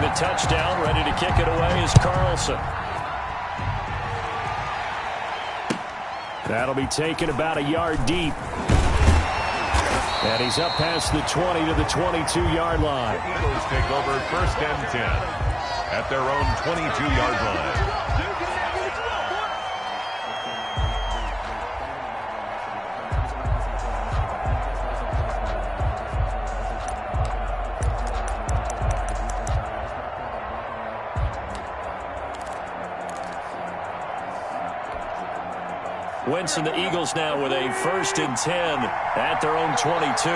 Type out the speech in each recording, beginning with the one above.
the touchdown. Ready to kick it away is Carlson. That'll be taken about a yard deep. And he's up past the 20 to the 22-yard line. The Eagles take over 1st and 10 at their own 22-yard line. Wentz and the Eagles now with a 1st and 10 at their own 22.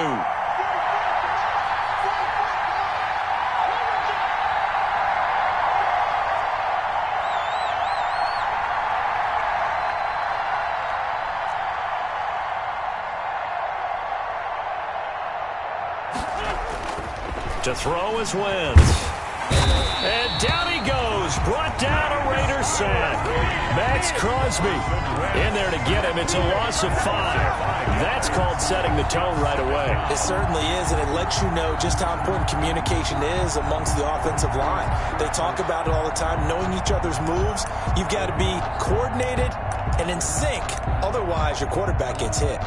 To throw is Wentz. And down he goes. Brought down a Raider sack. Max Crosby in there to get him. It's a loss of 5. That's called setting the tone right away. It certainly is, and it lets you know just how important communication is amongst the offensive line. They talk about it all the time, knowing each other's moves. You've got to be coordinated and in sync. Otherwise, your quarterback gets hit.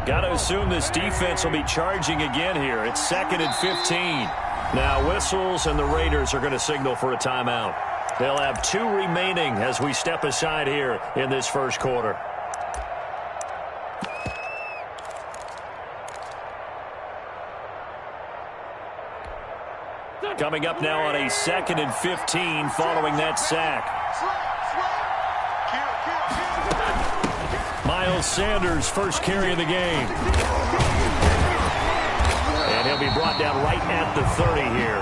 Got to assume this defense will be charging again here. It's 2nd and 15. Now whistles, and the Raiders are going to signal for a timeout. They'll have 2 remaining as we step aside here in this first quarter. Coming up now on a 2nd and 15 following that sack. Miles Sanders, first carry of the game. And he'll be brought down right at the 30 here.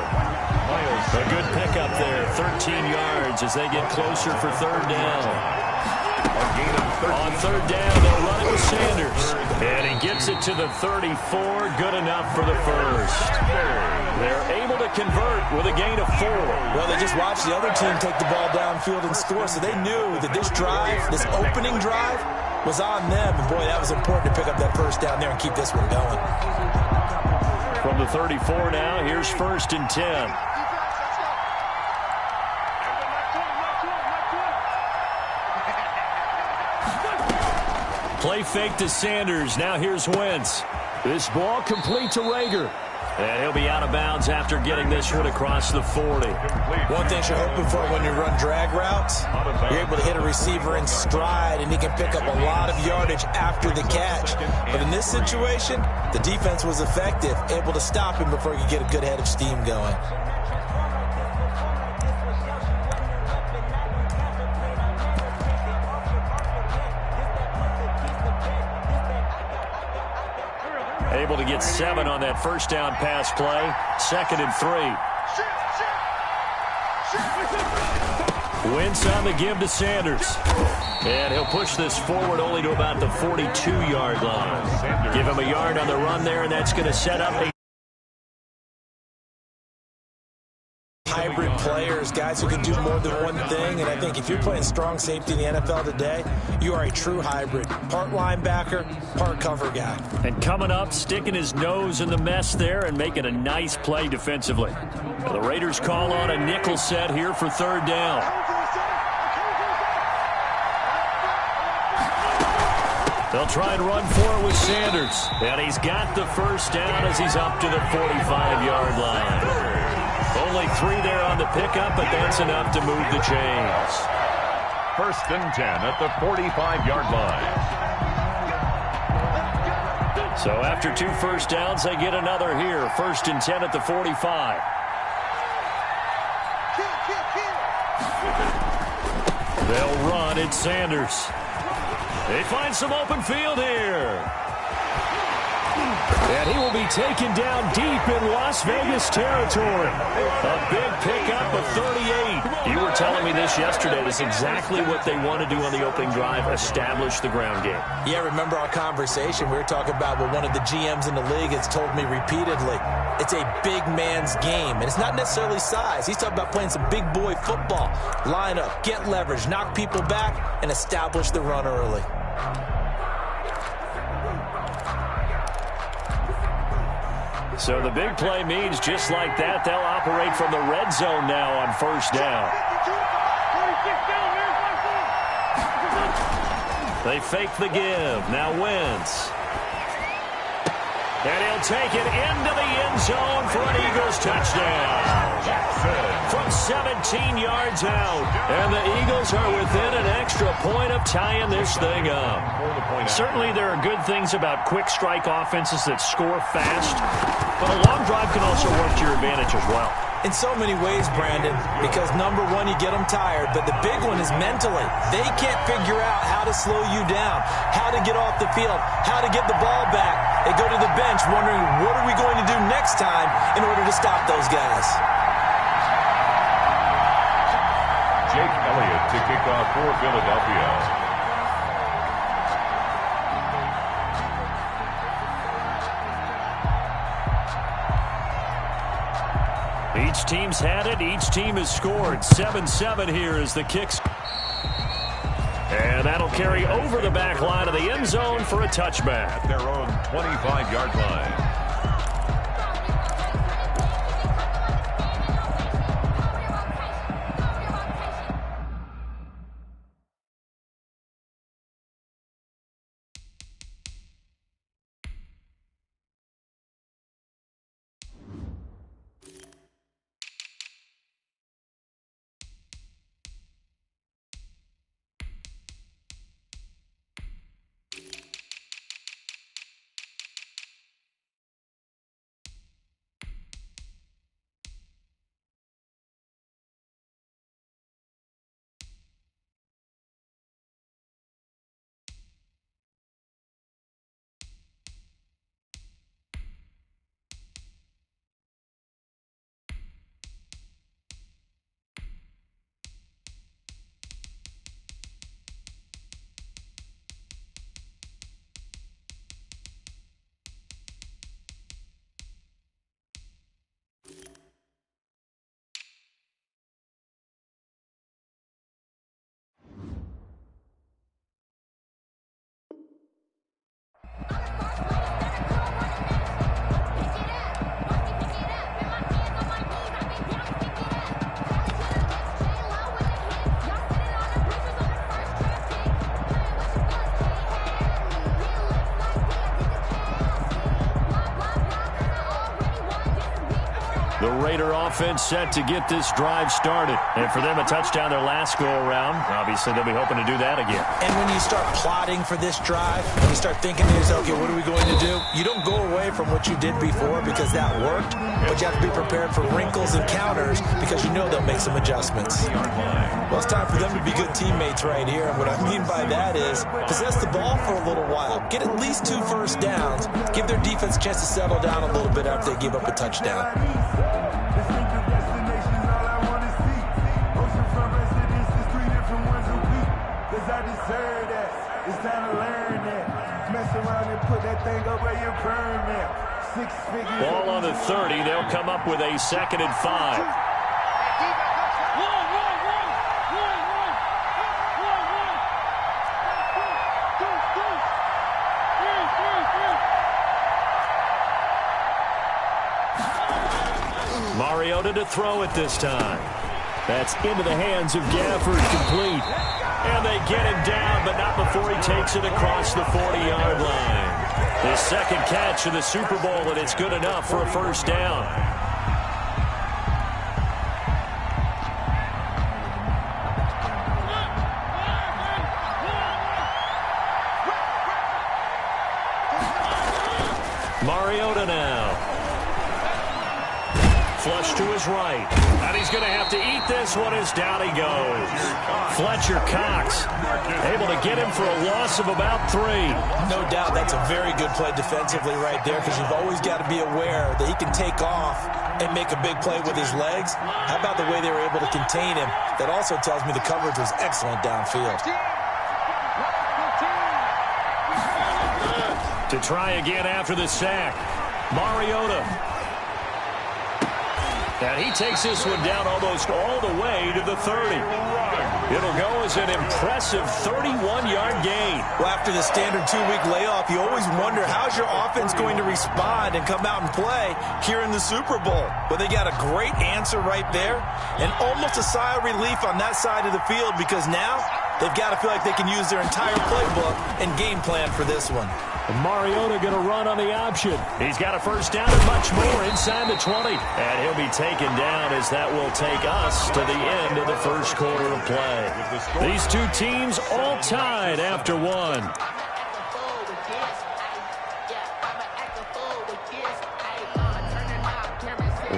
A good pickup there, 13 yards as they get closer for 3rd down. On 3rd down, they'll run it with Sanders. And he gets it to the 34, good enough for the first. They're able to convert with a gain of 4. Well, they just watched the other team take the ball downfield and score, so they knew that this drive, this opening drive, was on them. And boy, that was important to pick up that first down there and keep this one going. From the 34 now, here's 1st and 10. Play fake to Sanders. Now here's Wentz. This ball complete to Rager. And he'll be out of bounds after getting this one across the 40. One thing you're hoping for when you run drag routes, you're able to hit a receiver in stride, and he can pick up a lot of yardage after the catch. But in this situation, the defense was effective, able to stop him before he could get a good head of steam going. Able to get 7 on that first down pass play. 2nd and 3. Wentz on the give to Sanders. And he'll push this forward only to about the 42-yard line. Give him a yard on the run there, and that's going to set up a hybrid players, guys who can do more than one thing. And I think if you're playing strong safety in the NFL today, you are a true hybrid. Part linebacker, part cover guy. And coming up, sticking his nose in the mess there and making a nice play defensively. Now the Raiders call on a nickel set here for 3rd down. They'll try and run for it with Sanders. And he's got the first down as he's up to the 45-yard line. Only 3 there on the pickup, but that's enough to move the chains. 1st and 10 at the 45-yard line. So after 2 first downs, they get another here. 1st and 10 at the 45. They'll run. It's Sanders. They find some open field here. And he will be taken down deep in Las Vegas territory. A big pickup of 38. You were telling me this yesterday. That's exactly what they want to do on the opening drive, establish the ground game. Yeah, remember our conversation? We were talking about what one of the GMs in the league has told me repeatedly. It's a big man's game, and it's not necessarily size. He's talking about playing some big boy football. Line up, get leverage, knock people back, and establish the run early. So the big play means just like that, they'll operate from the red zone now on first down. They fake the give. Now Wentz. And he'll take it into the end zone for an Eagles touchdown. From 17 yards out. And the Eagles are within an extra point of tying this thing up. Certainly there are good things about quick strike offenses that score fast. But a long drive can also work to your advantage as well. In so many ways, Brandon, because number one, you get them tired, but the big one is mentally. They can't figure out how to slow you down, how to get off the field, how to get the ball back. They go to the bench wondering, what are we going to do next time in order to stop those guys? Jake Elliott to kick off for Philadelphia. Each team's had it. Each team has scored. 7-7 here as the kicks. And that'll carry over the back line of the end zone for a touchback. At their own 25-yard line. The Raider offense set to get this drive started. And for them, a touchdown their last go-around. Obviously, they'll be hoping to do that again. And when you start plotting for this drive, when you start thinking to yourself, okay, what are we going to do? You don't go away from what you did before because that worked, but you have to be prepared for wrinkles and counters because you know they'll make some adjustments. Well, it's time for them to be good teammates right here. And what I mean by that is possess the ball for a little while, get at least 2 first downs, give their defense a chance to settle down a little bit after they give up a touchdown. Ball on the 30. They'll come up with a 2nd and 5. Mariota to throw it this time. That's into the hands of Gafford, complete. And they get him down, but not before he takes it across the 40-yard line. His 2nd catch of the Super Bowl, and it's good enough for a first down. Mariota now. Flush to his right. And he's going to have to eat this one as down he goes. Fletcher Cox able to get him for a loss of about 3. No doubt that's a very good play defensively right there because you've always got to be aware that he can take off and make a big play with his legs. How about the way they were able to contain him? That also tells me the coverage was excellent downfield. To try again after the sack. Mariota. And he takes this one down almost all the way to the 30. It'll go as an impressive 31-yard gain. Well, after the standard 2-week layoff, you always wonder how's your offense going to respond and come out and play here in the Super Bowl. Well, they got a great answer right there and almost a sigh of relief on that side of the field because now they've got to feel like they can use their entire playbook and game plan for this one. Mariota going to run on the option. He's got a first down and much more inside the 20. And he'll be taken down as that will take us to the end of the first quarter of play. These two teams all tied after one.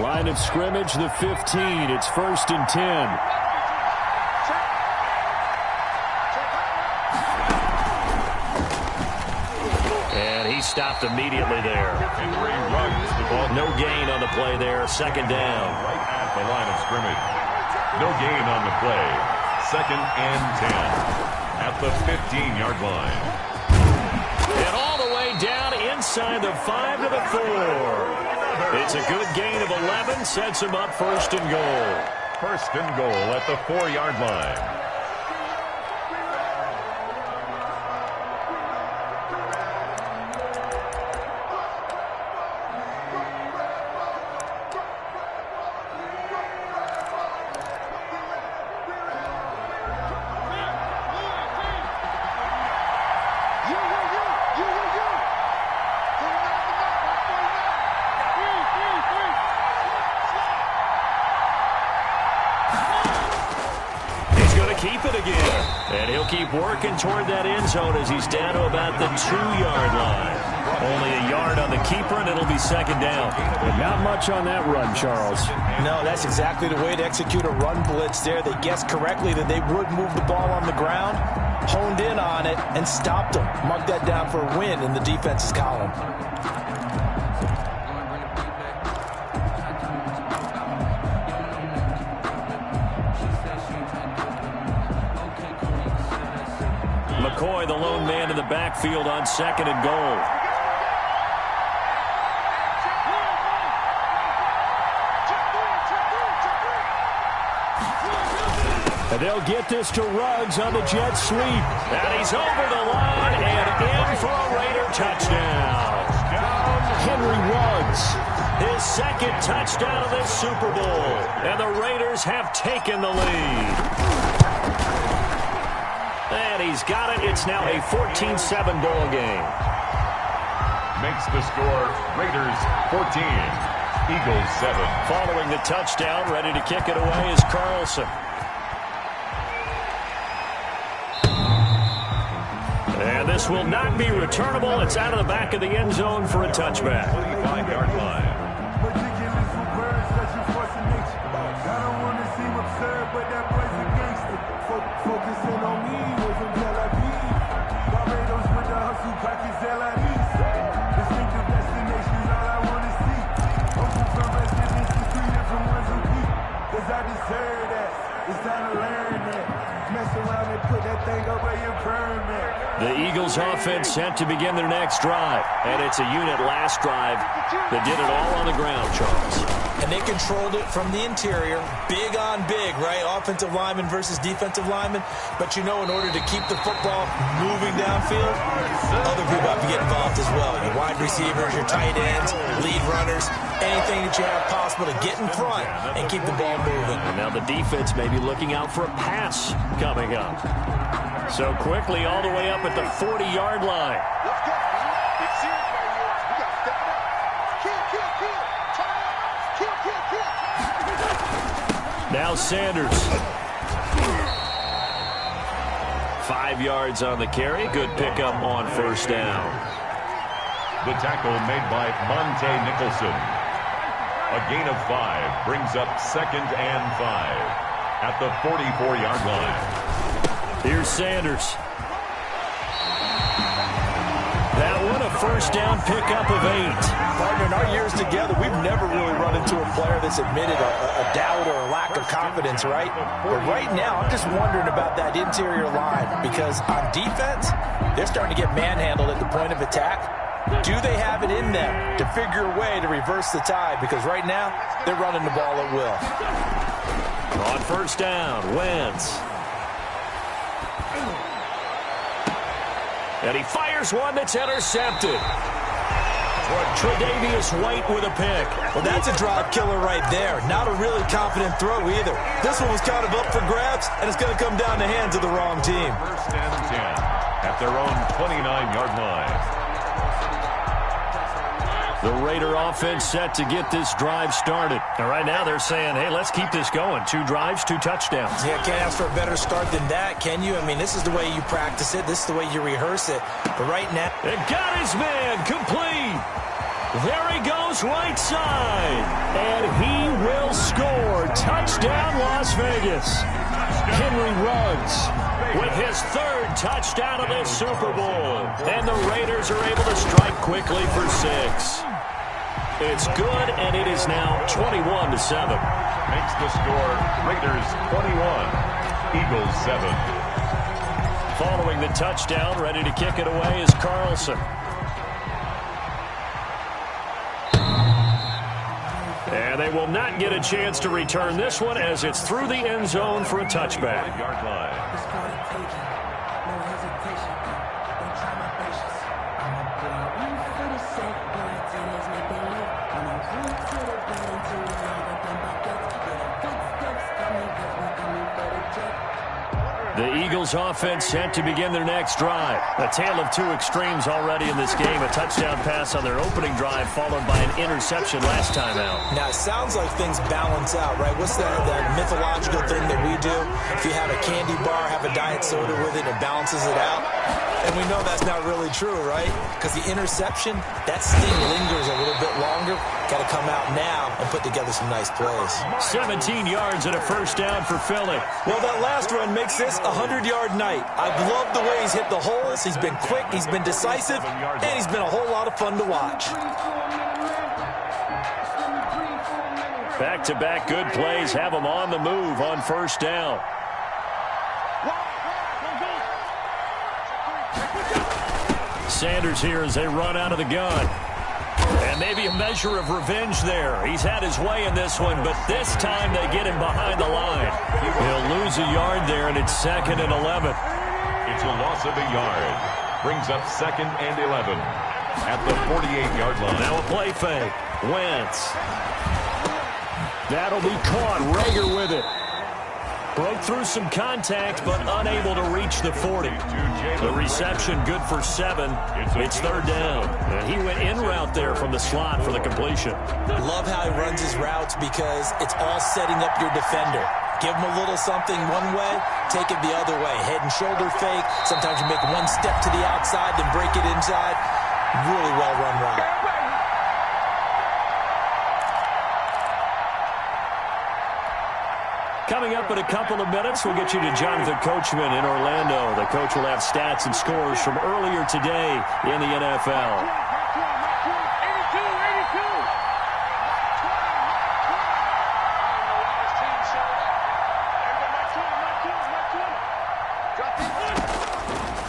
Line of scrimmage, the 15. It's 1st and 10. Stopped immediately there. No gain on the play there. Second down. Right at the line of scrimmage. No gain on the play. 2nd and 10 at the 15-yard line. And all the way down inside the 5 to the 4. It's a good gain of 11. Sets him up 1st and goal. 1st and goal at the 4-yard line. Keep it again. And he'll keep working toward that end zone as he's down to about the 2-yard line. Only a yard on the keeper, and it'll be 2nd down. And not much on that run, Charles. No, that's exactly the way to execute a run blitz there. They guessed correctly that they would move the ball on the ground, honed in on it, and stopped them. Mark that down for a win in the defense's column. McCoy, the lone man in the backfield on 2nd and goal. And they'll get this to Ruggs on the jet sweep. And he's over the line and in for a Raider touchdown. Henry Ruggs, his 2nd touchdown of this Super Bowl. And the Raiders have taken the lead. And he's got it. It's now a 14-7 ball game. Makes the score Raiders 14, Eagles 7. Following the touchdown, ready to kick it away is Carlson. And this will not be returnable. It's out of the back of the end zone for a touchback. 25-yard line. Focusing on me, we're from Tel Aviv. Barbados with the hustle, pockets LIDs. Distinctive destinations, all I want to see. Hoping from residents to 3 different ones who keep. Cause I deserve that. It's time to learn that. Mess around and put that thing over your permit. The Eagles offense set to begin their next drive. And it's a unit last drive that did it all on the ground, Charles. And they controlled it from the interior, big on big, right? Offensive lineman versus defensive lineman. But, you know, in order to keep the football moving downfield, other people have to get involved as well. Your wide receivers, your tight ends, lead runners, anything that you have possible to get in front and keep the ball moving. And now the defense may be looking out for a pass coming up. So quickly all the way up at the 40-yard line. Let's go. It's serious right here. We got to step it up. Kill. Now Sanders. 5 yards on the carry. Good pickup on 1st down. The tackle made by Monte Nicholson. A gain of 5 brings up 2nd and 5 at the 44-yard line. Here's Sanders. That one, a 1st down pickup of 8. Partner, in our years together, we've never really run into a player that's admitted a doubt or a lack of confidence, right? But right now, I'm just wondering about that interior line because on defense, they're starting to get manhandled at the point of attack. Do they have it in them to figure a way to reverse the tide? Because right now, they're running the ball at will. On first down, Wentz. And he fires one that's intercepted. Tre'Davious White with a pick. Well, that's a drive killer right there. Not a really confident throw either. This one was kind of up for grabs, and it's going to come down the hands of the wrong team. First and 10 at their own 29-yard line. The Raider offense set to get this drive started. And right now they're saying, hey, let's keep this going. 2 drives, 2 touchdowns. Yeah, can't ask for a better start than that, can you? I mean, this is the way you practice it. This is the way you rehearse it. But right now... It got his man complete. There he goes right side. And he will score. Touchdown, Las Vegas. Henry Ruggs with his 3rd touchdown of this Super Bowl. And the Raiders are able to strike quickly for 6. It's good, and it is now 21-7. Makes the score Raiders 21, Eagles 7. Following the touchdown, ready to kick it away is Carlson. And they will not get a chance to return this one as it's through the end zone for a touchback. Yard line. The Eagles offense set to begin their next drive. A tale of 2 extremes already in this game. A touchdown pass on their opening drive followed by an interception last time out. Now, it sounds like things balance out, right? What's that mythological thing that we do? If you have a candy bar, have a diet soda with it, it balances it out. And we know that's not really true, right? Because the interception, that sting lingers a little bit longer. Got to come out now and put together some nice plays. 17 yards and a first down for Philly. Well, that last run makes this a 100-yard night. I've loved the way he's hit the holes. He's been quick, he's been decisive, and he's been a whole lot of fun to watch. Back-to-back good plays have him on the move on first down. Sanders here as they run out of the gun. And maybe a measure of revenge there. He's had his way in this one, but this time they get him behind the line. He'll lose a yard there, and it's 2nd and 11. It's a loss of a yard. Brings up 2nd and 11 at the 48-yard line. Now a play fake. Wentz. That'll be caught. Rager with it. Broke through some contact, but unable to reach the 40. The reception good for 7. It's 3rd down. And he went in route there from the slot for the completion. Love how he runs his routes because it's all setting up your defender. Give him a little something one way, take it the other way. Head and shoulder fake. Sometimes you make one step to the outside, then break it inside. Really well-run route. Coming up in a couple of minutes, we'll get you to Jonathan Coachman in Orlando. The coach will have stats and scores from earlier today in the NFL.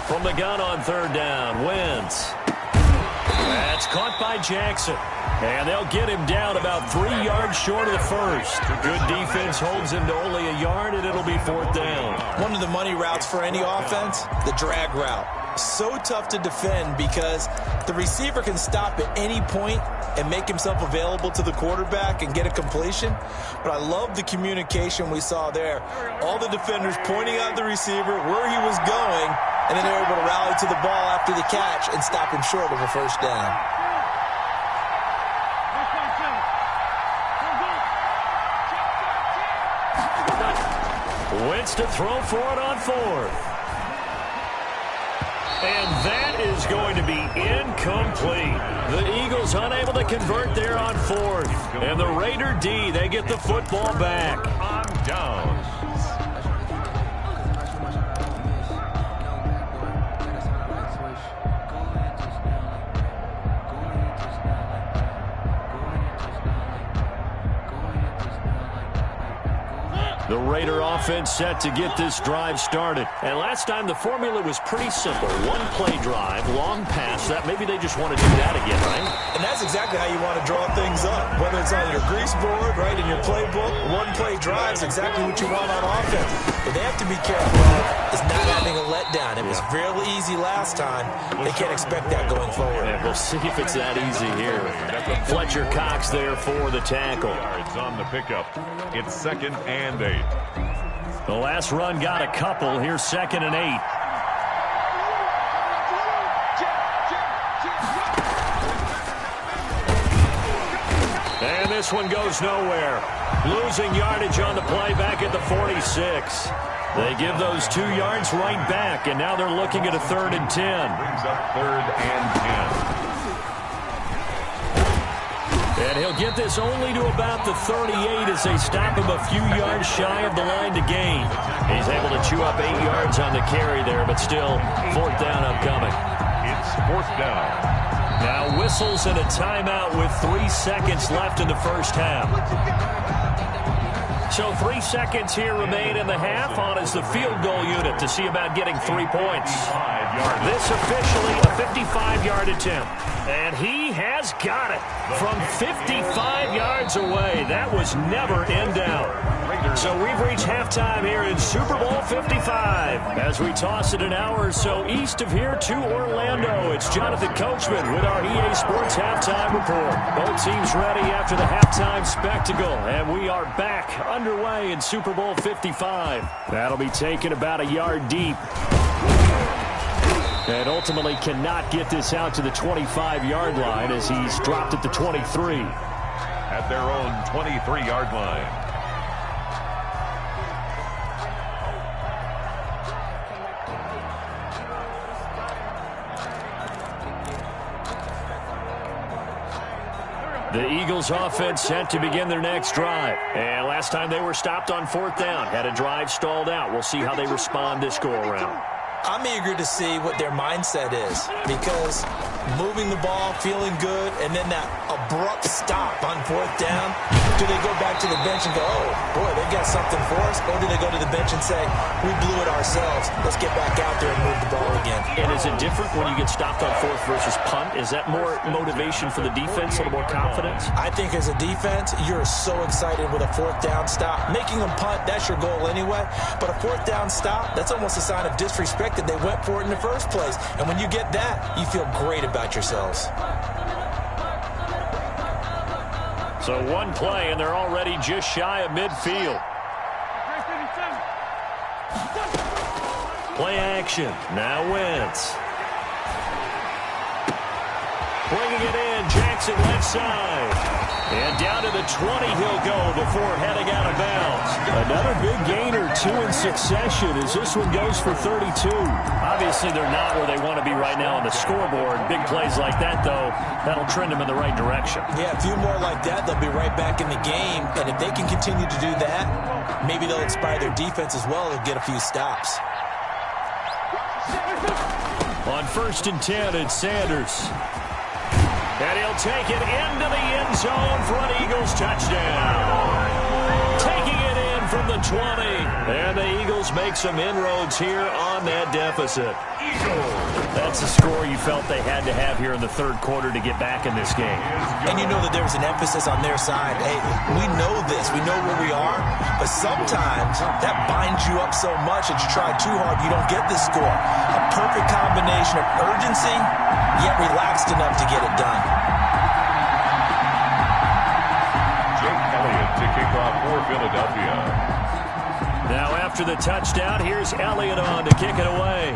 From the gun on 3rd down, Wentz. That's caught by Jackson. And they'll get him down about 3 yards short of the first. Good defense holds him to only a yard, and it'll be 4th down. One of the money routes for any offense, the drag route. So tough to defend because the receiver can stop at any point and make himself available to the quarterback and get a completion. But I love the communication we saw there. All the defenders pointing out the receiver, where he was going, and then they were able to rally to the ball after the catch and stop him short of a first down. Wentz to throw for it on 4th. And that is going to be incomplete. The Eagles unable to convert there on 4th. And the Raider D, they get the football back. On downs. The Raider offense set to get this drive started. And last time the formula was pretty simple. One-play drive, long pass. That maybe they just want to do that again, right? And that's exactly how you want to draw things up. Whether it's on your grease board, right, in your playbook, one-play drive is exactly what you want on offense. But they have to be careful is not having a letdown. It was really easy last time. They can't expect that going forward. Yeah, we'll see if it's that easy here. Fletcher Cox there for the tackle. Yards on the pickup. It's 2nd and 8. The last run got a couple. Here's 2nd and 8. And this one goes nowhere. Losing yardage on the play back at the 46. They give those 2 yards right back, and now they're looking at a 3rd and 10. Brings up 3rd and 10. And he'll get this only to about the 38 as they stop him a few yards shy of the line to gain. He's able to chew up 8 yards on the carry there, but still 4th down upcoming. It's 4th down. Now whistles and a timeout with 3 seconds left in the first half. So 3 seconds here remain in the half. On is the field goal unit to see about getting 3 points. This officially a 55-yard attempt. And he has got it from 55 yards away. That was never in doubt. So we've reached halftime here in Super Bowl 55. As we toss it an hour or so east of here to Orlando, it's Jonathan Coachman with our EA Sports Halftime Report. Both teams ready after the halftime spectacle, and we are back underway in Super Bowl 55. That'll be taken about a yard deep. And ultimately cannot get this out to the 25-yard line as he's dropped at the 23. At their own 23-yard line. The Eagles offense set to begin their next drive. And last time they were stopped on 4th down. Had a drive stalled out. We'll see how they respond this go-around. I'm eager to see what their mindset is because moving the ball, feeling good, and then that abrupt stop on 4th down, do they go back to the bench and go, oh, boy, they've got something for us? Or do they go to the bench and say, we blew it ourselves. Let's get back out there and move the ball again. And is it different when you get stopped on 4th versus punt? Is that more motivation for the defense, a little more confidence? I think as a defense, you're so excited with a 4th down stop. Making them punt, that's your goal anyway. But a 4th down stop, that's almost a sign of disrespect that they went for it in the first place. And when you get that, you feel great about yourselves. So one play, and they're already just shy of midfield. Play action. Now Wentz. Bringing it in. Jackson left side. And down to the 20 he'll go before heading out of bounds. Another big gain or 2 in succession as this one goes for 32. Obviously, they're not where they want to be right now on the scoreboard. Big plays like that, though, that'll trend them in the right direction. Yeah, a few more like that, they'll be right back in the game. And if they can continue to do that, maybe they'll inspire their defense as well and get a few stops. On 1st and 10, it's Sanders. And he'll take it into the end zone for an Eagles touchdown. Taking it in from the 20. And the Eagles make some inroads here on that deficit. That's the score you felt they had to have here in the 3rd quarter to get back in this game. And you know that there was an emphasis on their side. Hey, we know this. We know where we are. But sometimes that binds you up so much that you try too hard, you don't get this score. A perfect combination of urgency, yet relaxed enough to get it done. Jake Elliott to kick off for Philadelphia. Now after the touchdown, here's Elliott on to kick it away.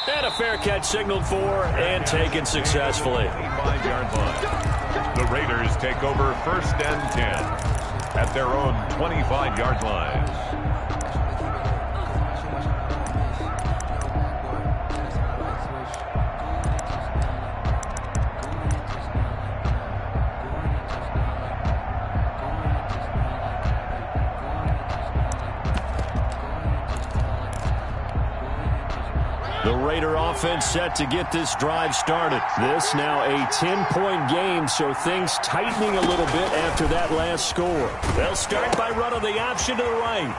And a fair catch signaled for and taken successfully. 5-yard line. The Raiders take over 1st and 10 at their own 25-yard line. The Raider offense set to get this drive started. This now a 10-point game, so things tightening a little bit after that last score. They'll start by running the option to the right.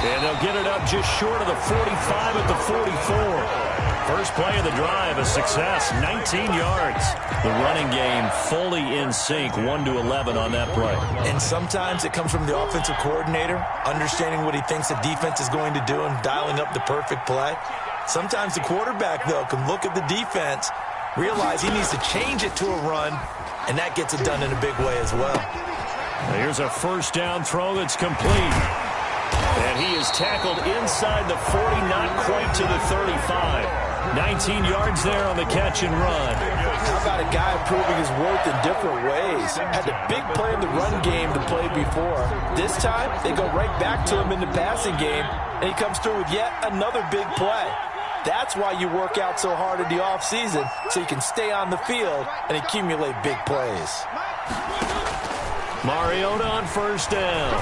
And they'll get it up just short of the 45 at the 44. First play of the drive, a success, 19 yards. The running game fully in sync, 1-11 on that play. And sometimes it comes from the offensive coordinator, understanding what he thinks the defense is going to do and dialing up the perfect play. Sometimes the quarterback, though, can look at the defense, realize he needs to change it to a run, and that gets it done in a big way as well. Now here's a first down throw that's complete. And he is tackled inside the 40, not quite to the 35. 19 yards there on the catch and run. How about a guy proving his worth in different ways? Had a big play in the run game to play before. This time, they go right back to him in the passing game, and he comes through with yet another big play. That's why you work out so hard in the offseason, so you can stay on the field and accumulate big plays. Mariota on first down.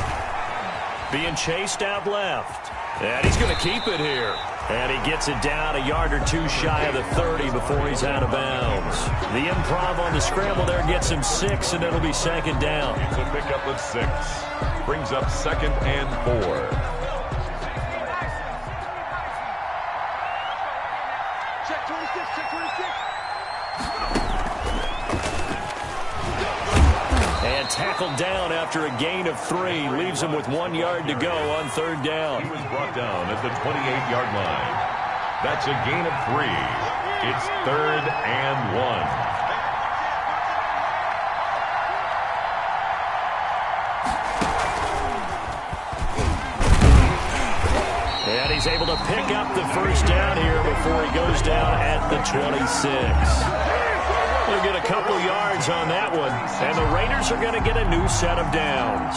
Being chased out left. And he's going to keep it here. And he gets it down a yard or two shy of the 30 before he's out of bounds. The improv on the scramble there gets him 6, and it'll be second down. It's a pickup of 6. Brings up 2nd and 4. Check 26, check 26. And tackled down after a gain of 3. Leaves him with 1 yard to go on third down. He was brought down at the 28-yard line. That's a gain of 3. It's 3rd and 1. And he's able to pick up the first down here before he goes down at the 26. He'll get a couple yards on that one, and the Raiders are going to get a new set of downs.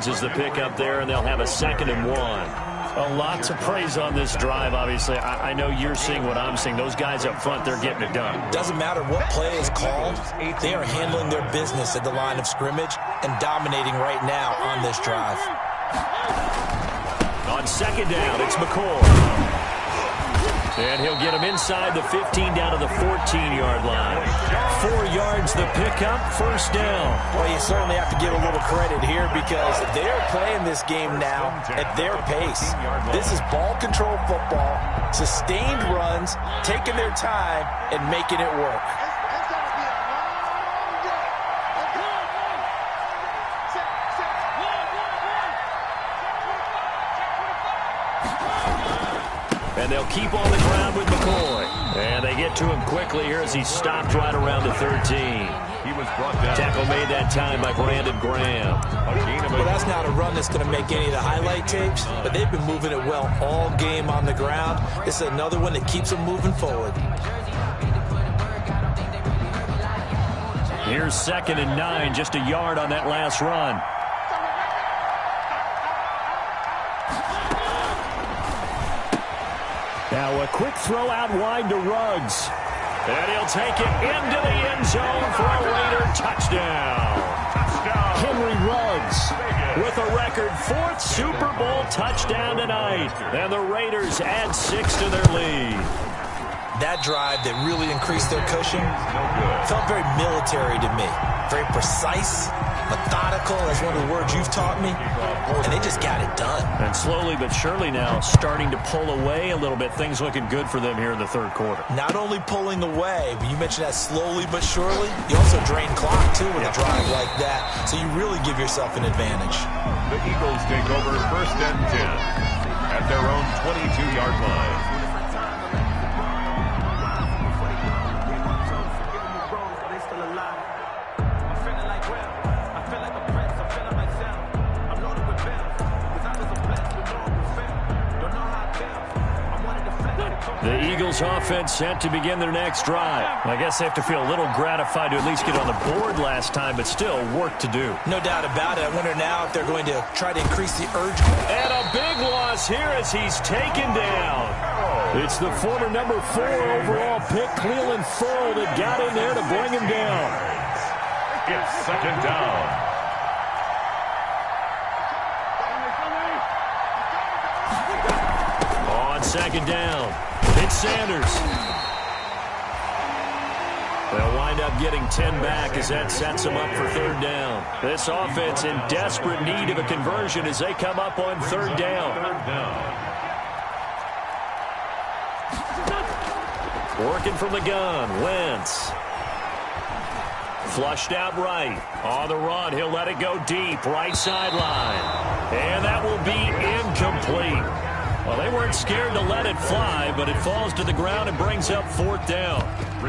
Is the pickup there, and they'll have a 2nd and 1. A lot to praise on this drive, obviously. I know you're seeing what I'm seeing. Those guys up front, they're getting it done. Doesn't matter what play is called. They are handling their business at the line of scrimmage and dominating right now on this drive. On second down, it's McCoy. And he'll get him inside the 15 down to the 14-yard line. 4 yards the pickup, first down. Well, you certainly have to give a little credit here because they're playing this game now at their pace. This is ball control football, sustained runs, taking their time, and making it work. And they'll keep on the ground with McCoy. And they get to him quickly here as he stopped right around the 13. He was brought down. Tackle made that time by Brandon Graham. Well, that's not a run that's going to make any of the highlight tapes, but they've been moving it well all game on the ground. This is another one that keeps them moving forward. Here's 2nd and 9, just a yard on that last run. Now a quick throw out wide to Ruggs. And he'll take it into the end zone for a Raider touchdown. Henry Ruggs with a record 4th Super Bowl touchdown tonight. And the Raiders add 6 to their lead. That drive that really increased their cushion felt very military to me. Very precise, methodical. That's one of the words you've taught me. And they just got it done. And slowly but surely now starting to pull away a little bit. Things looking good for them here in the third quarter. Not only pulling away, but you mentioned that slowly but surely. You also drain clock, too, with a drive like that. So you really give yourself an advantage. The Eagles take over 1st and 10 at their own 22-yard line. The Eagles offense set to begin their next drive. I guess they have to feel a little gratified to at least get on the board last time, but still work to do. No doubt about it. I wonder now if they're going to try to increase the urge. And a big loss here as he's taken down. It's the former number 4 overall pick, Cleveland Ferrell, that got in there to bring him down. It's second down. On second down, it's Sanders. They'll wind up getting 10 back as that sets them up for third down. This offense in desperate need of a conversion as they come up on third down. Working from the gun, Wentz. Flushed out right. On the run, he'll let it go deep, right sideline. And that will be incomplete. Well, they weren't scared to let it fly, but it falls to the ground and brings up fourth down.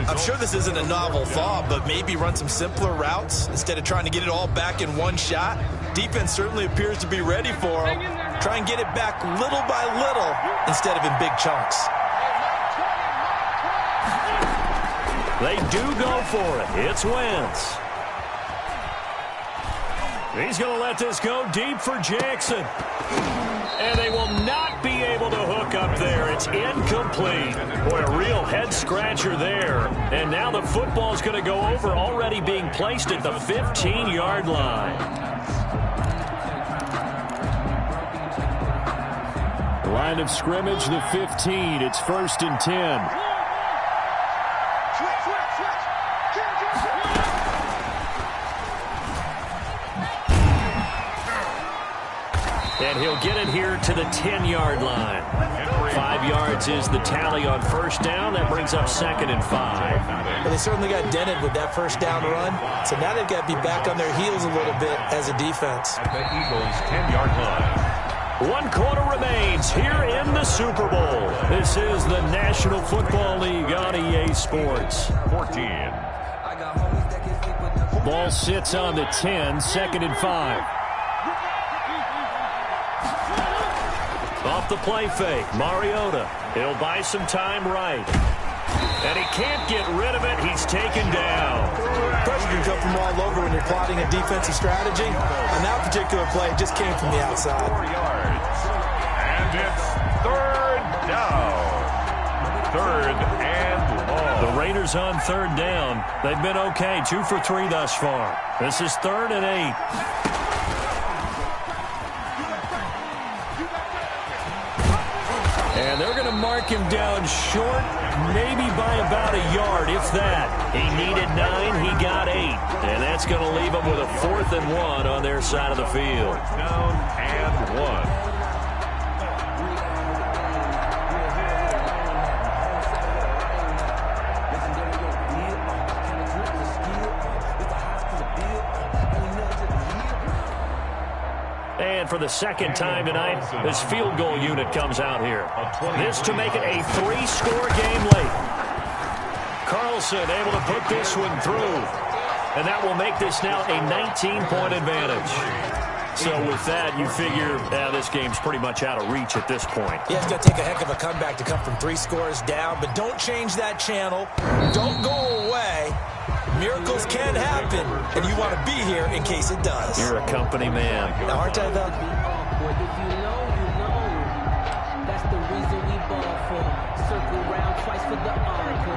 I'm sure this isn't a novel thought, but maybe run some simpler routes instead of trying to get it all back in one shot. Defense certainly appears to be ready for them. Try and get it back little by little instead of in big chunks. They do go for it. It's Wentz. He's going to let this go deep for Jackson. And they will not be able to hook up there. It's incomplete. Boy, a real head-scratcher there. And now the football's going to go over, already being placed at the 15-yard line. Line of scrimmage, the 15. It's 1st and 10. And he'll get it here to the 10-yard line. 5 yards is the tally on first down. That brings up 2nd and 5. Well, they certainly got dented with that first down run. So now they've got to be back on their heels a little bit as a defense. At the Eagles' 10-yard line. 1 quarter remains here in the Super Bowl. This is the National Football League on EA Sports. 14. Ball sits on the 10, 2nd and 5. Off the play fake, Mariota. He'll buy some time right. And he can't get rid of it. He's taken down. Pressure can come from all over when you're plotting a defensive strategy. On that particular play, it just came from the outside. 4 yards. And it's third down. Third and long. The Raiders on third down. They've been okay, 2 for 3 thus far. This is 3rd and 8. And they're going to mark him down short, maybe by about a yard, if that. He needed 9, he got 8. And that's going to leave him with a 4th and 1 on their side of the field. Down and 1. And for the second time tonight, this field goal unit comes out here. This to make it a 3-score game late. Carlson able to put this one through. And that will make this now a 19-point advantage. So with that, you figure this game's pretty much out of reach at this point. Yeah, it's going to take a heck of a comeback to come from 3 scores down. But don't change that channel. Don't go away. Miracles can happen, and you want to be here in case it does. You're a company man. Now, aren't I, though?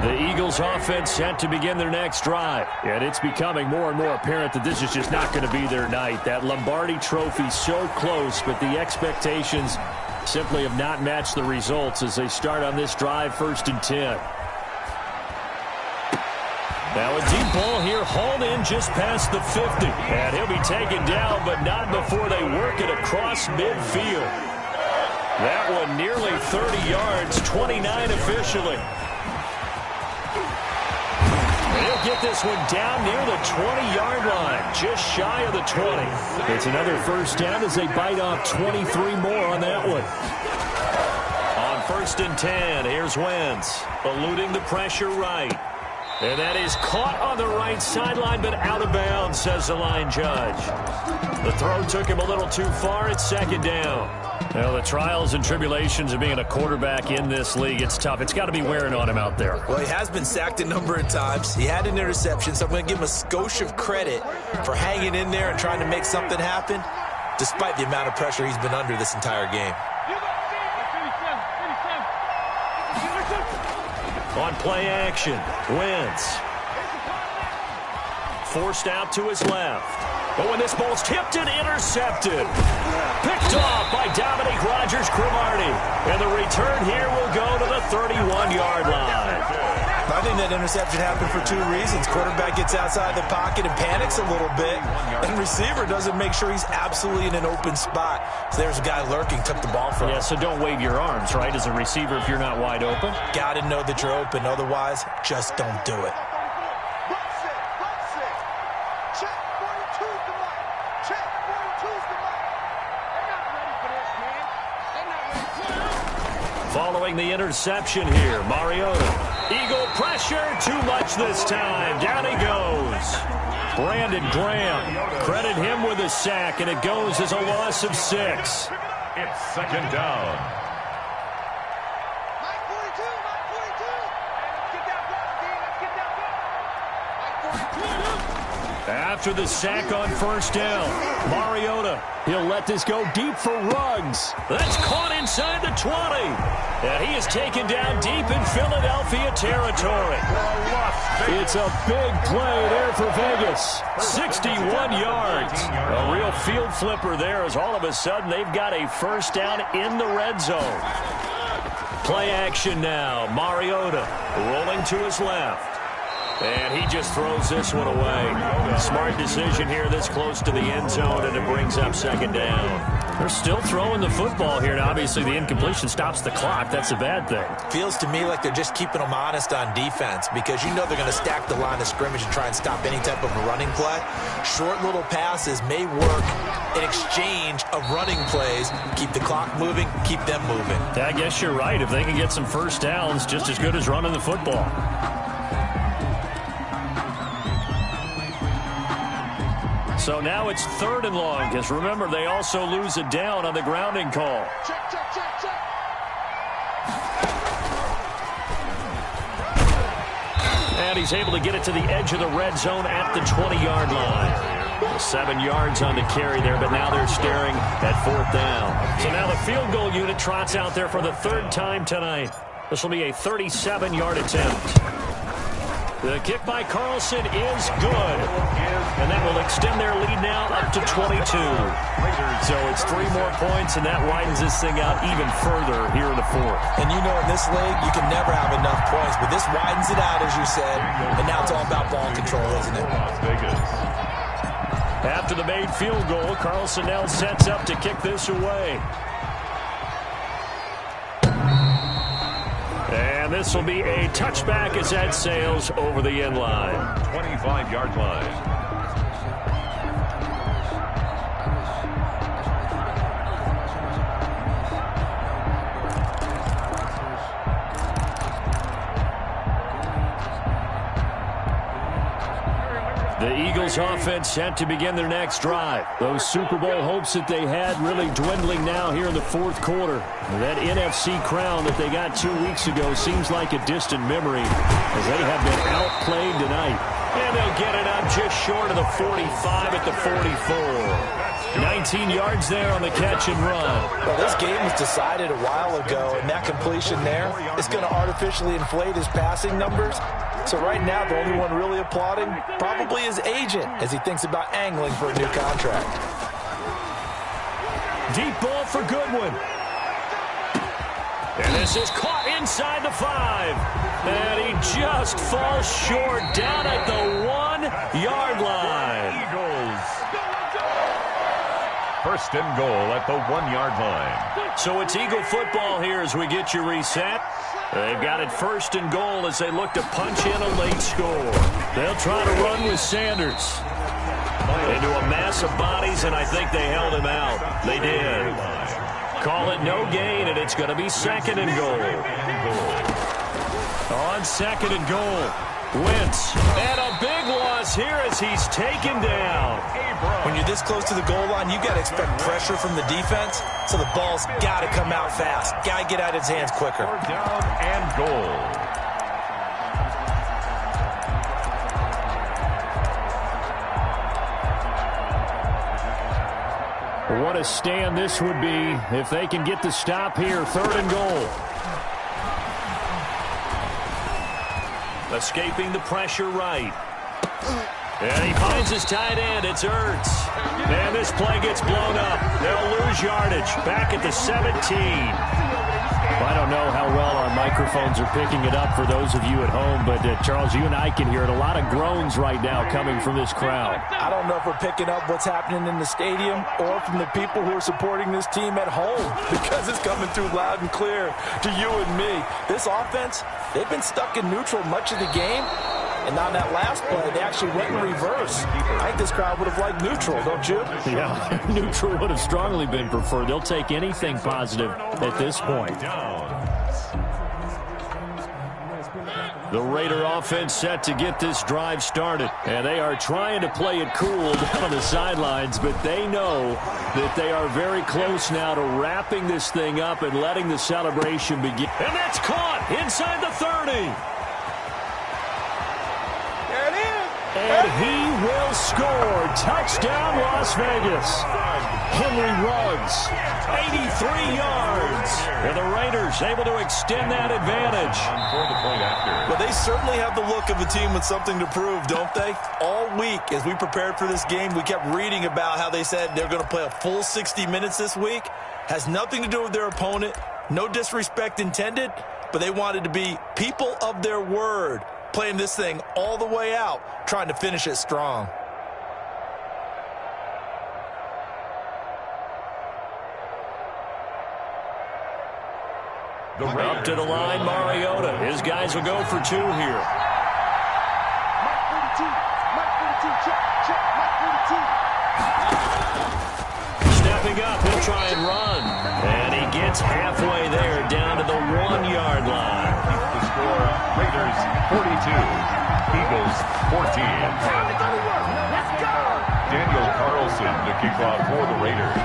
The Eagles offense set to begin their next drive. And it's becoming more and more apparent that this is just not going to be their night. That Lombardi trophy so close, but the expectations simply have not matched the results as they start on this drive, 1st and 10. Now a deep ball here, hauled in just past the 50. And he'll be taken down, but not before they work it across midfield. That one nearly 30 yards, 29 officially. And he'll get this one down near the 20-yard line, just shy of the 20. It's another first down as they bite off 23 more on that one. On 1st and 10, here's Wentz, eluding the pressure right. And that is caught on the right sideline, but out of bounds, says the line judge. The throw took him a little too far. It's second down. Well, the trials and tribulations of being a quarterback in this league, it's tough. It's got to be wearing on him out there. Well, he has been sacked a number of times. He had an interception, so I'm going to give him a skosh of credit for hanging in there and trying to make something happen, despite the amount of pressure he's been under this entire game. On play action, Wentz. Forced out to his left. But when this ball's tipped and intercepted. Picked off by Dominique Rodgers-Cromartie. And the return here will go to the 31-yard line. I think that interception happened for two reasons. Quarterback gets outside the pocket and panics a little bit. And receiver doesn't make sure he's absolutely in an open spot. So there's a guy lurking, took the ball from him. Yeah, so don't wave your arms, right, as a receiver if you're not wide open. Got to know that you're open. Otherwise, just don't do it. Following the interception here, Mariota. Eagle pressure, too much this time. Down he goes. Brandon Graham, credit him with a sack, and it goes as a loss of 6. It's second down. After the sack on first down, Mariota, he'll let this go deep for Ruggs. That's caught inside the 20. And he is taken down deep in Philadelphia territory. It's a big play there for Vegas. 61 yards. A real field flipper there as all of a sudden they've got a first down in the red zone. Play action now. Mariota rolling to his left. And he just throws this one away. Smart decision here this close to the end zone, and it brings up second down. They're still throwing the football here. Now, obviously, the incompletion stops the clock. That's a bad thing. Feels to me like they're just keeping them honest on defense because you know they're going to stack the line of scrimmage and try and stop any type of a running play. Short little passes may work in exchange of running plays. Keep the clock moving, keep them moving. I guess you're right. If they can get some first downs, just as good as running the football. So now it's 3rd and long, because remember, they also lose it down on the grounding call. And he's able to get it to the edge of the red zone at the 20-yard line. 7 yards on the carry there, but now they're staring at 4th down. So now the field goal unit trots out there for the 3rd time tonight. This will be a 37-yard attempt. The kick by Carlson is good. And that will extend their lead now up to 22. So it's 3 more points, and that widens this thing out even further here in the 4th. And you know in this league, you can never have enough points. But this widens it out, as you said. And now it's all about ball control, isn't it? Las Vegas. After the made field goal, Carlson now sets up to kick this away. And this will be a touchback as that sails over the end line. 25-yard line. The Eagles offense set to begin their next drive. Those Super Bowl hopes that they had really dwindling now here in the 4th quarter. That NFC crown that they got 2 weeks ago seems like a distant memory as they have been outplayed tonight. And they'll get it up just short of the 45 at the 44. 19 yards there on the catch and run. Well, this game was decided a while ago, and that completion there is going to artificially inflate his passing numbers. So right now, the only one really applauding probably his agent as he thinks about angling for a new contract. Deep ball for Goodwin. And this is caught inside the 5. And he just falls short down at the 1-yard line. Eagles. 1st and goal at the 1-yard line. So it's Eagle football here as we get you reset. They've got it 1st and goal as they look to punch in a late score. They'll try to run with Sanders into a mass of bodies, and I think they held him out. They did. Call it no gain, and it's going to be 2nd and goal. On 2nd and goal, Wentz, and a big loss here as he's taken down. When you're this close to the goal line, you got to expect pressure from the defense, so the ball's got to come out fast. Got to get out of his hands quicker. Down and goal. What a stand this would be if they can get the stop here. 3rd and goal. Escaping the pressure right. And he finds his tight end. It's Ertz. And this play gets blown up. They'll lose yardage. Back at the 17. I don't know how well our microphones are picking it up for those of you at home, but Charles, you and I can hear it. A lot of groans right now coming from this crowd. I don't know if we're picking up what's happening in the stadium or from the people who are supporting this team at home, because it's coming through loud and clear to you and me. This offense, they've been stuck in neutral much of the game. And on that last play, they actually went in reverse. I think this crowd would have liked neutral, don't you? Yeah, neutral would have strongly been preferred. They'll take anything positive at this point. The Raider offense set to get this drive started. And they are trying to play it cool on the sidelines, but they know that they are very close now to wrapping this thing up and letting the celebration begin. And that's caught inside the 30. And he will score. Touchdown, Las Vegas. Henry Ruggs, 83 yards. And the Raiders able to extend that advantage. Well, they certainly have the look of a team with something to prove, don't they? All week, as we prepared for this game, we kept reading about how they said they're going to play a full 60 minutes this week. Has nothing to do with their opponent. No disrespect intended, but they wanted to be people of their word, playing this thing all the way out, trying to finish it strong. Up to the line, Mariota. His guys will go for 2 here. Stepping up, he'll try and run. And he gets halfway there, down to the 1-yard line. The score, Raiders 42, Eagles 14. Daniel Carlson to kick off for the Raiders.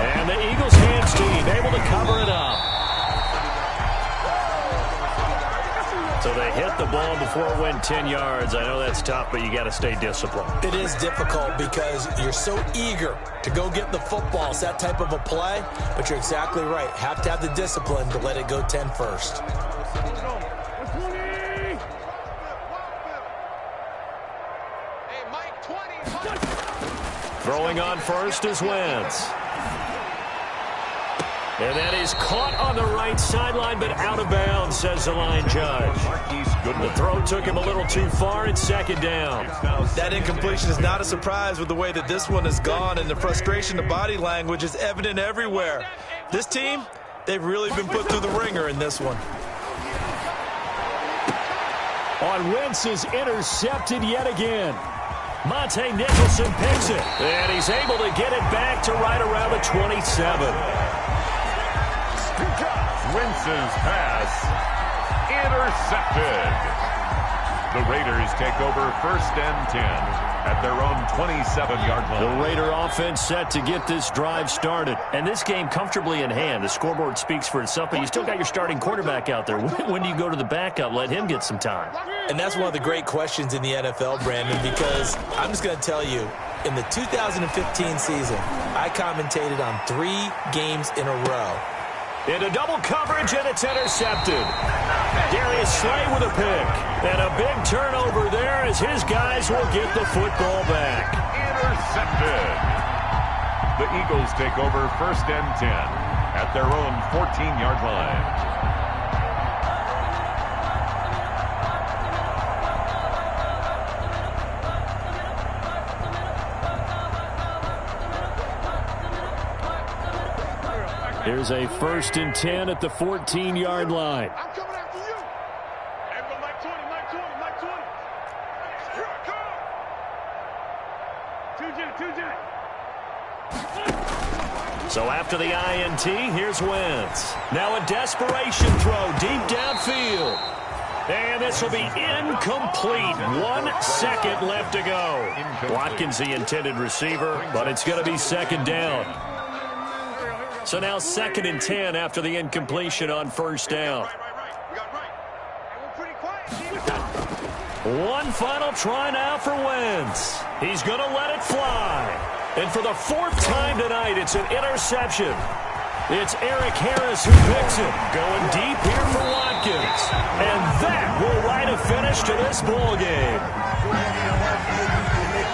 And the Eagles hands team able to cover it up. So they hit the ball before it went 10 yards. I know that's tough, but you got to stay disciplined. It is difficult because you're so eager to go get the football. It's that type of a play, but you're exactly right. Have to have the discipline to let it go 10 first. Throwing on first is Wentz. And that is caught on the right sideline, but out of bounds, says the line judge. The throw took him a little too far. It's 2nd down. That incompletion is not a surprise with the way that this one has gone, and the frustration, the body language is evident everywhere. This team, they've really been put through the ringer in this one. On Wentz is intercepted yet again. Monte Nicholson picks it, and he's able to get it back to right around the 27. Wentz's pass intercepted. The Raiders take over 1st and 10 at their own 27-yard line. The Raider offense set to get this drive started. And this game comfortably in hand. The scoreboard speaks for itself, but you still got your starting quarterback out there. When do you go to the backup? Let him get some time. And that's one of the great questions in the NFL, Brandon, because I'm just going to tell you, in the 2015 season, I commentated on 3 games in a row. Into double coverage, and it's intercepted. Darius Slay with a pick. And a big turnover there as his guys will get the football back. Intercepted. The Eagles take over 1st and 10 at their own 14-yard line. Here's a 1st and 10 at the 14-yard line. I'm coming after you. Hey, go Mike 20, Mike 20, Mike 20. Here I come. 2J. So after the INT, here's Wentz. Now a desperation throw deep downfield. And this will be incomplete. 1 second left to go. Watkins the intended receiver, but it's going to be second down. So now 2nd and 10 after the incompletion on first down. One final try now for Wentz. He's going to let it fly. And for the 4th time tonight, it's an interception. It's Eric Harris who picks it. Going deep here for Watkins. And that will write a finish to this ball game.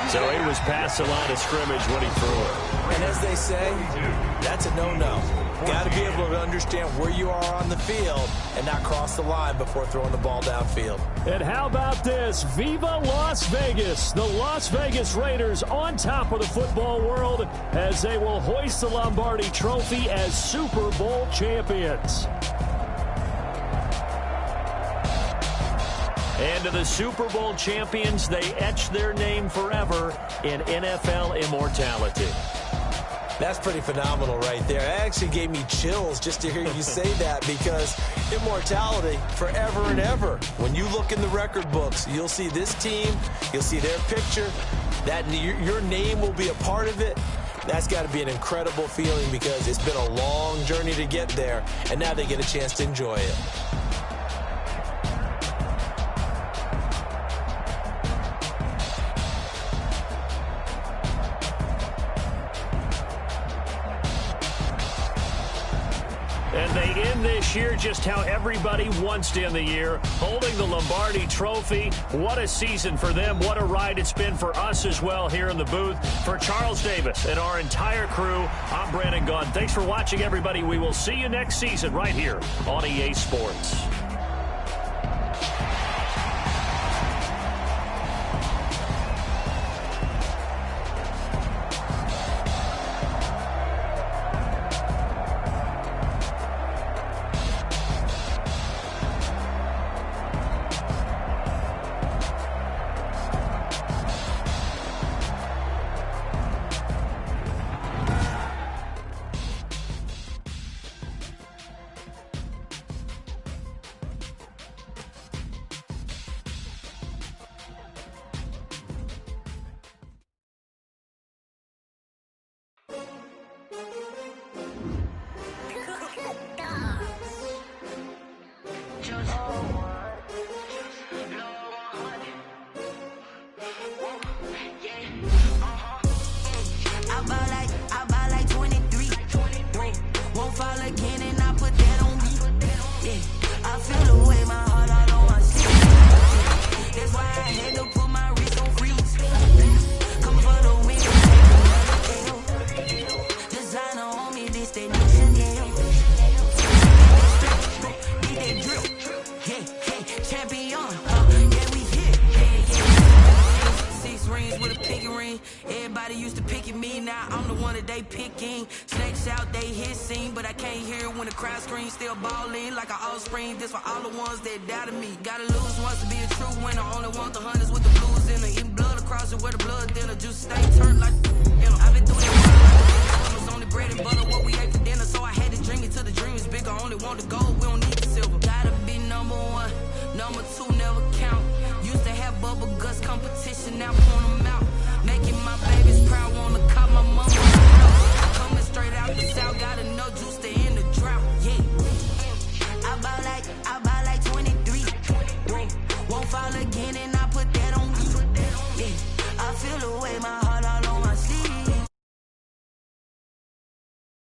So he was past the line of scrimmage when he threw it. And as they say, that's a no-no. Got to be able to understand where you are on the field and not cross the line before throwing the ball downfield. And how about this? Viva Las Vegas! The Las Vegas Raiders on top of the football world as they will hoist the Lombardi Trophy as Super Bowl champions. And to the Super Bowl champions, they etch their name forever in NFL immortality. That's pretty phenomenal right there. It actually gave me chills just to hear you say that, because immortality forever and ever. When you look in the record books, you'll see this team, you'll see their picture, that your name will be a part of it. That's got to be an incredible feeling, because it's been a long journey to get there, and now they get a chance to enjoy it. And they end this year just how everybody wants to end the year, holding the Lombardi Trophy. What a season for them. What a ride it's been for us as well here in the booth. For Charles Davis and our entire crew, I'm Brandon Gaudin. Thanks for watching, everybody. We will see you next season right here on EA Sports. Everybody used to pick at me, now I'm the one that they picking. Snakes out, they hissing, but I can't hear when the crowd screams. Still balling like an offspring. This for all the ones that doubted me. Gotta lose once to be a true winner. Only want the hunters with the blues in her. Eating blood across it where the blood dinner. Juice stay turned like I've been through that. Was only bread and butter what we ate for dinner, so I had to dream it till the dream is bigger. Only want the gold, we don't need the silver. Gotta be number one, number two never count. Used to have bubble guts competition, now point them out. Making my babies proud on the couch.